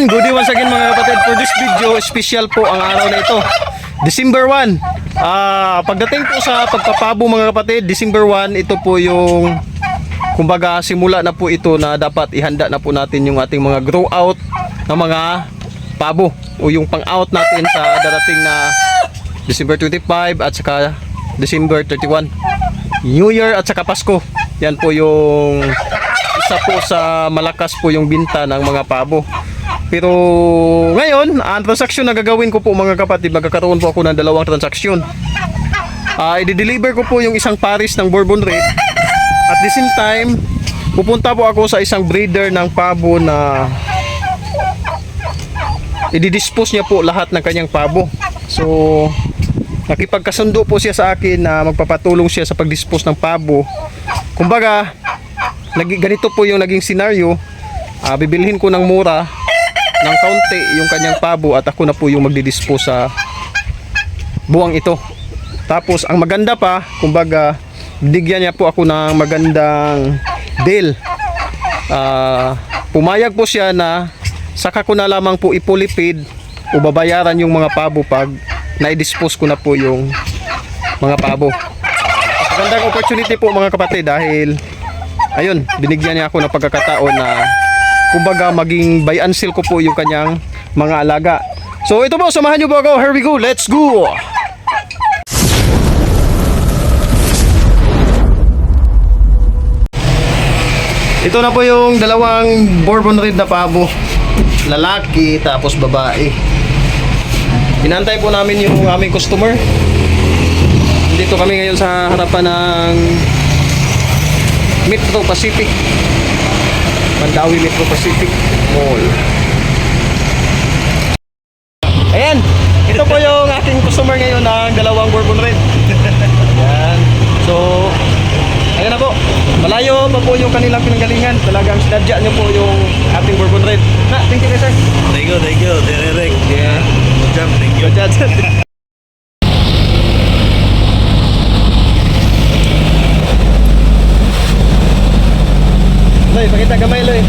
Good day once again mga kapatid. For this video, special po ang araw na ito. December 1. Pagdating po sa pagpapabo mga kapatid, December 1, ito po yung kumbaga simula na po ito na dapat ihanda na po natin yung ating mga grow out ng mga pabo o yung pang out natin sa darating na December 25 at saka December 31. New Year at saka Pasko. Yan po yung isa po sa malakas po yung binta ng mga pabo. Pero ngayon, ang transaksyon na gagawin ko po mga kapatid, magkakaroon po ako ng dalawang transaksyon. I-deliver ko po yung isang pares ng Bourbon Red. At the same time, pupunta po ako sa isang breeder ng pabo na i-dispose niya po lahat ng kanyang pabo. So, nakipagkasundo po siya sa akin na magpapatulong siya sa pag-dispose ng pabo. Kumbaga, ganito po yung naging scenario. Bibilhin ko ng mura ng kaunti yung kanyang pabo at ako na po yung magdi-dispose sa buwang ito. Tapos ang maganda pa, kumbaga bigyan niya po ako ng magandang deal. Pumayag po siya na saka ko na lamang po ipulipid o babayaran yung mga pabo pag na-dispose ko na po yung mga pabo. Magandang opportunity po mga kapatid dahil ayun, binigyan niya ako ng pagkakataon na kumbaga maging buy and sell ko po yung kanyang mga alaga. So ito po, samahan nyo po ako. Here we go, let's go! Ito na po yung dalawang Bourbon Red na pabo. Lalaki tapos babae. Inantay po namin yung aming customer. Dito kami ngayon sa harapan ng Metro Pacific, Mandawi Metro Pacific Mall. Ayan, ito po yung aking customer ngayon ng dalawang Bourbon Red. Ayan. So, ayan na po. Malayo pa po yung kanilang pinanggalingan. Talagang sinadya nyo po yung ating Bourbon Red. Thank you guys, sir. Thank you, Derek. Yeah. Good job, thank you. Good job, sir. Loy, pakita gamay, Loy.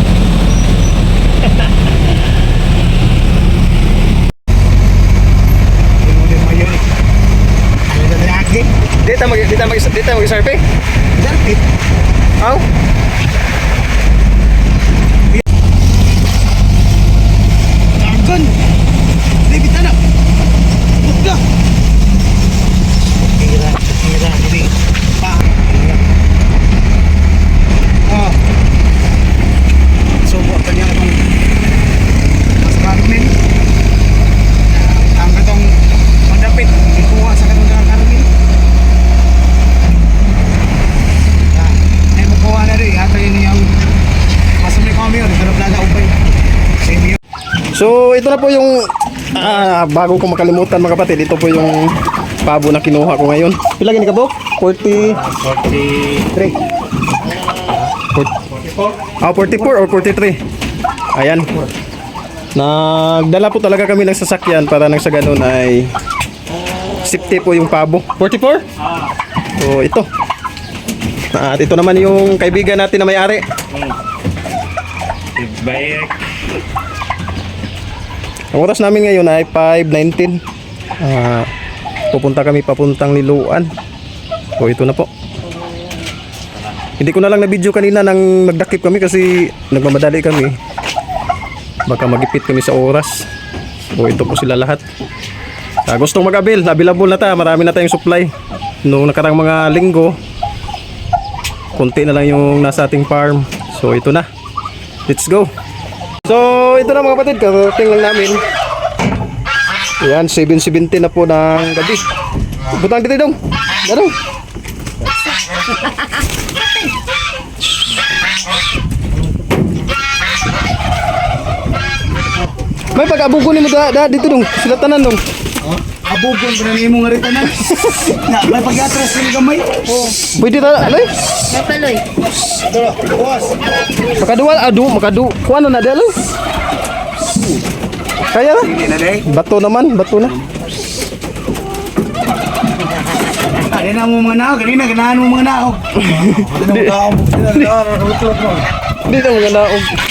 Dito mag-survey? Survey? Aw? Argon! David, anak! Bukla! Kira, ini. Pa! Subo ka niya itong mas karmin. Ang itong madapit, ikuha sa katong karmin. Ay makuha na rin, ito yun yung masumli kami yun, sarap lala upay. So ito na po yung bago ko makalimutan mga kapatid, ito po yung pabo na kinuha ko ngayon. Pila gini ka po? 43. 44 or 43. Ayan. Nagdala po talaga kami ng sasakyan para nang sa ganun ay safety po yung pabo. 44? So ito. At ito naman yung kaibigan natin na may-ari. Bayek. Ang oras namin ngayon ay 5:19. Pupunta kami papuntang Liloan. So ito na po. Hindi ko na lang na-video kanina nang nagdakip kami kasi nagmamadali kami. Baka magipit kami sa oras. So ito po sila lahat. Gustong mag-avail, available na ta. Marami na tayong supply. Noong nakarang mga linggo, konti na lang yung nasa ating farm. So ito na. Let's go. So ito na mga kapatid, karating lang namin. Ayan, 7:70 na po ng gabi. Butang dito dong. Darong. May pag-abugon ni mo dito dong. Sila tanan dong. Abugon ko na nimo nga rin tanan. May pag-atras ng gamay. Pwede ta, Aloy? Napaloy. Boss. Makadu. Kuano na dalo? Kaya na? Hindi na day. Bato naman, bato na. Kanina mo mga naog, kanina ganahan mo mga naog. Hindi na mga naog.